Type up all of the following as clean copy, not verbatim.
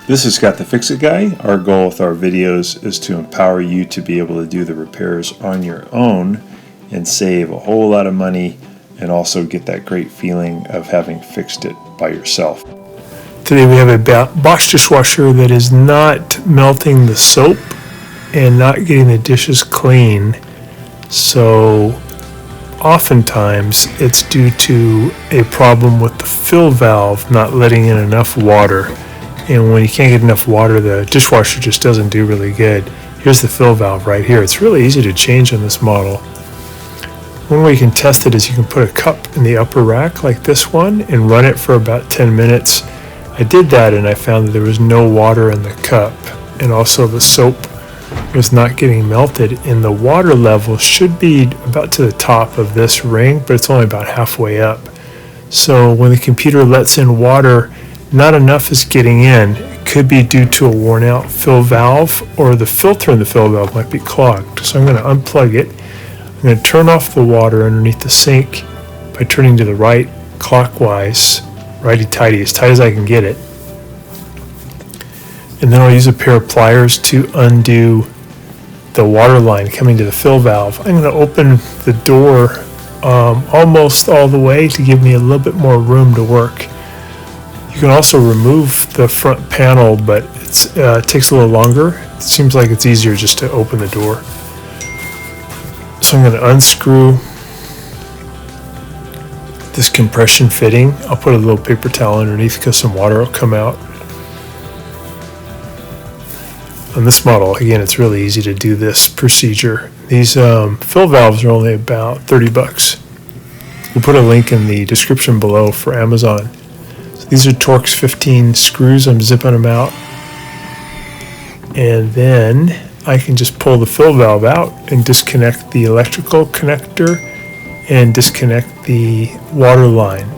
This is Scott the Fix-It Guy. Our goal with our videos is to empower you to be able to do the repairs on your own and save a whole lot of money and also get that great feeling of having fixed it by yourself. Today we have a Bosch dishwasher that is not melting the soap and not getting the dishes clean. So oftentimes it's due to a problem with the fill valve not letting in enough water. And when you can't get enough water, the dishwasher just doesn't do really good. Here's the fill valve right here. It's really easy to change on this model. One way you can test it is you can put a cup in the upper rack like this one and run it for about 10 minutes. I did that and I found that there was no water in the cup, and also the soap was not getting melted, and the water level should be about to the top of this ring, but it's only about halfway up. So when the computer lets in water, not enough is getting in. It could be due to a worn out fill valve, or the filter in the fill valve might be clogged. So I'm going to unplug it. I'm going to turn off the water underneath the sink by turning to the right clockwise, righty-tighty, as tight as I can get it. And then I'll use a pair of pliers to undo the water line coming to the fill valve. I'm going to open the door almost all the way to give me a little bit more room to work. You can also remove the front panel, but it takes a little longer. It seems like it's easier just to open the door. So I'm going to unscrew this compression fitting. I'll put a little paper towel underneath because some water will come out. On this model, again, it's really easy to do this procedure. These fill valves are only about 30 bucks. We'll put a link in the description below for Amazon. So these are Torx 15 screws. I'm zipping them out. And then I can just pull the fill valve out and disconnect the electrical connector and disconnect the water line.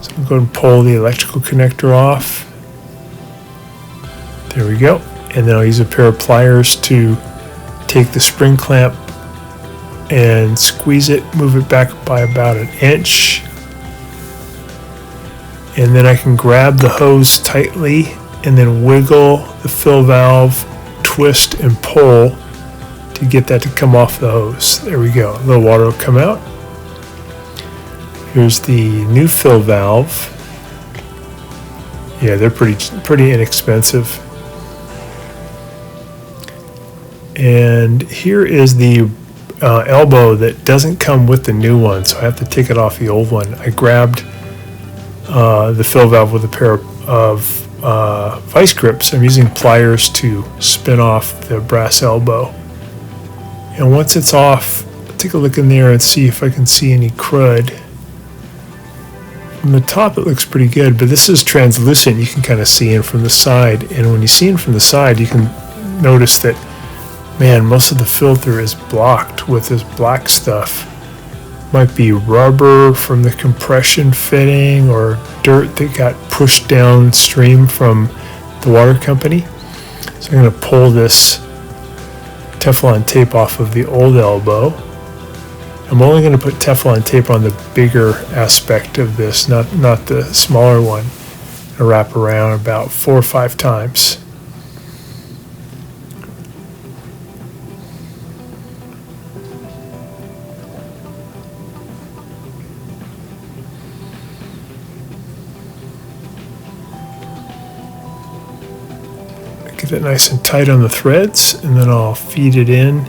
So I'm going to pull the electrical connector off. There we go. And then I'll use a pair of pliers to take the spring clamp and squeeze it, move it back by about an inch. And then I can grab the hose tightly and then wiggle the fill valve, twist and pull to get that to come off the hose. There we go. A little water will come out. Here's the new fill valve. Yeah, they're pretty inexpensive. And here is the elbow that doesn't come with the new one, so I have to take it off the old one. I grabbed the fill valve with a pair of vice grips. I'm using pliers to spin off the brass elbow. And once it's off, I'll take a look in there and see if I can see any crud. From the top it looks pretty good, but this is translucent. You can kind of see in from the side, and when you see in from the side, you can notice that, man, most of the filter is blocked with this black stuff. Might be rubber from the compression fitting or dirt that got pushed downstream from the water company. So I'm going to pull this Teflon tape off of the old elbow. I'm only going to put Teflon tape on the bigger aspect of this, not the smaller one. And wrap around about 4 or 5 times. Get it nice and tight on the threads, and then I'll feed it in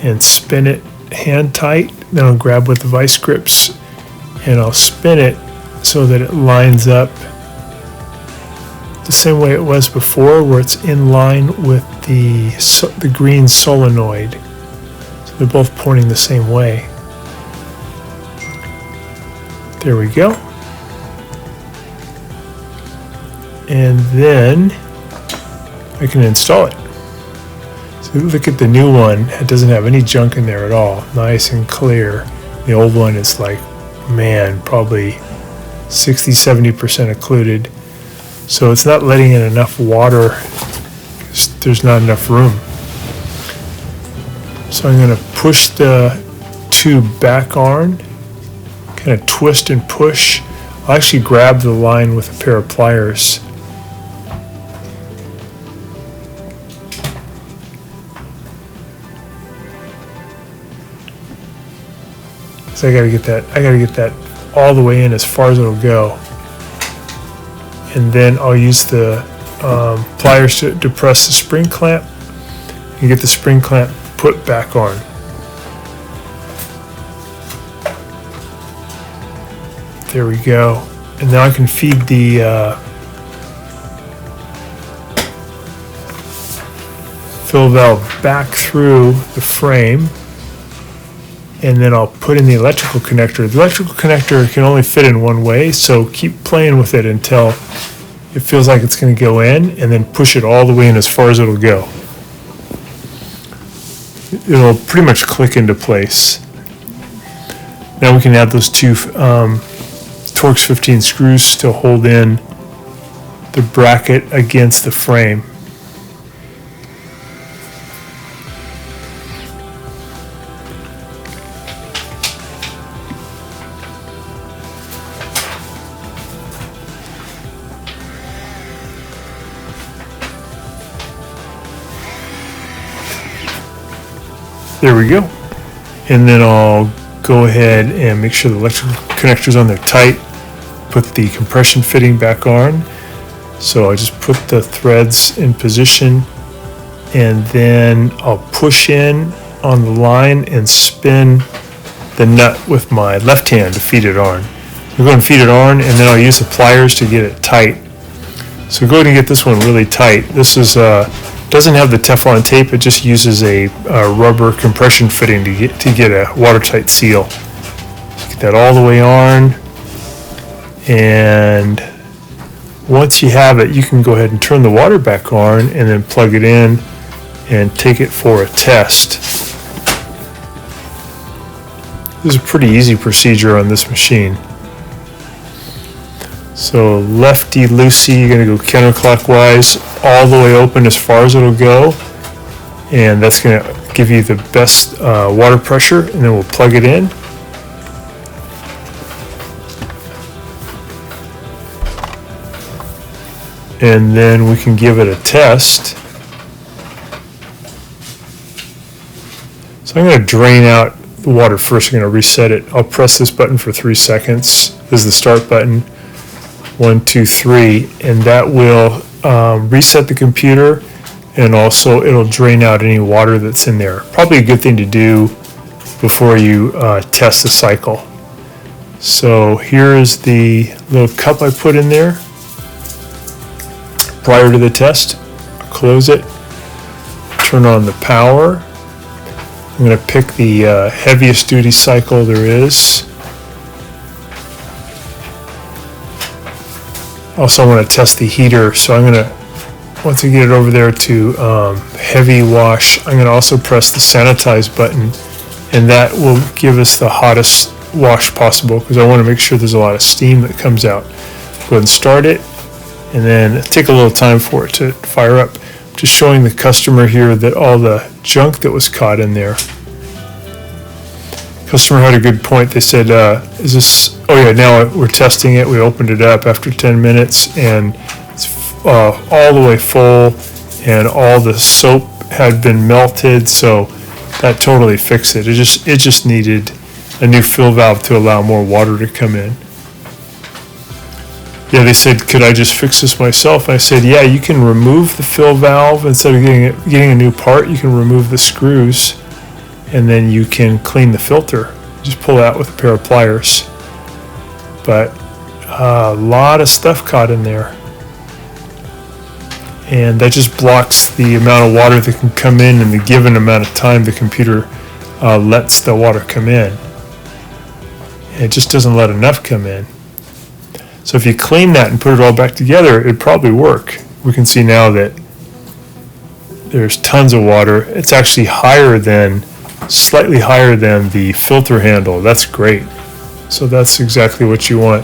and spin it hand tight. Then I'll grab with the vice grips and I'll spin it so that it lines up the same way it was before, where it's in line with the green solenoid. So they're both pointing the same way. There we go. And then I can install it. So look at the new one. It doesn't have any junk in there at all. Nice and clear. The old one is like, man, probably 60-70% occluded. So it's not letting in enough water. There's not enough room. So I'm going to push the tube back on, kind of twist and push. I'll actually grab the line with a pair of pliers So I gotta get that all the way in as far as it'll go. And then I'll use the pliers to depress the spring clamp and get the spring clamp put back on. There we go. And now I can feed the fill valve back through the frame, and then I'll put in the electrical connector. The electrical connector can only fit in one way, so keep playing with it until it feels like it's going to go in, and then push it all the way in as far as it'll go. It'll pretty much click into place. Now we can add those two Torx 15 screws to hold in the bracket against the frame. There we go. And then I'll go ahead and make sure the electrical connectors on there tight. Put the compression fitting back on. So I just put the threads in position, and then I'll push in on the line and spin the nut with my left hand to feed it on. I'm going to feed it on, and then I'll use the pliers to get it tight. So go ahead and get this one really tight. This is doesn't have the Teflon tape. It just uses a rubber compression fitting to get a watertight seal. Get that all the way on, and once you have it, you can go ahead and turn the water back on and then plug it in and take it for a test. This is a pretty easy procedure on this machine. So lefty-loosey, you're going to go counterclockwise all the way open as far as it'll go, and that's going to give you the best water pressure, and then we'll plug it in. And then we can give it a test. So I'm going to drain out the water first. I'm going to reset it. I'll press this button for 3 seconds. This is the start button. 1, 2, 3, and that will reset the computer, and also it'll drain out any water that's in there. Probably a good thing to do before you test the cycle. So here is the little cup I put in there prior to the test. Close it, turn on the power. I'm going to pick the heaviest duty cycle there is. Also, I want to test the heater, so I'm going to, once I get it over there to heavy wash, I'm going to also press the sanitize button, and that will give us the hottest wash possible, because I want to make sure there's a lot of steam that comes out. Go ahead and start it, and then take a little time for it to fire up. Just showing the customer here that all the junk that was caught in there. Customer had a good point. They said, is this, oh yeah, now we're testing it. We opened it up after 10 minutes, and it's all the way full, and all the soap had been melted, so that totally fixed it. It just needed a new fill valve to allow more water to come in. Yeah, they said, could I just fix this myself? And I said, yeah, you can remove the fill valve. Instead of getting a new part, you can remove the screws, and then you can clean the filter. Just pull it out with a pair of pliers. But a lot of stuff caught in there. And that just blocks the amount of water that can come in the given amount of time the computer lets the water come in. And it just doesn't let enough come in. So if you clean that and put it all back together, it'd probably work. We can see now that there's tons of water. It's actually slightly higher than the filter handle. That's great. So that's exactly what you want.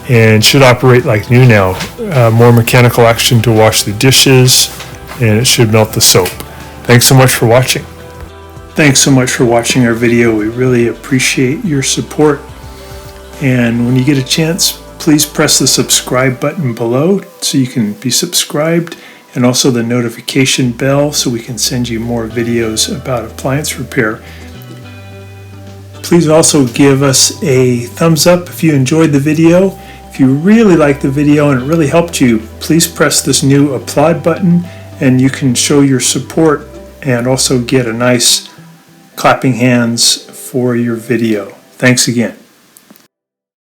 And should operate like new now. More mechanical action to wash the dishes, and it should melt the soap. Thanks so much for watching. Thanks so much for watching our video. We really appreciate your support. And when you get a chance, please press the subscribe button below so you can be subscribed, and also the notification bell so we can send you more videos about appliance repair. Please also give us a thumbs up if you enjoyed the video. If you really liked the video and it really helped you, please press this new applaud button and you can show your support and also get a nice clapping hands for your video. Thanks again.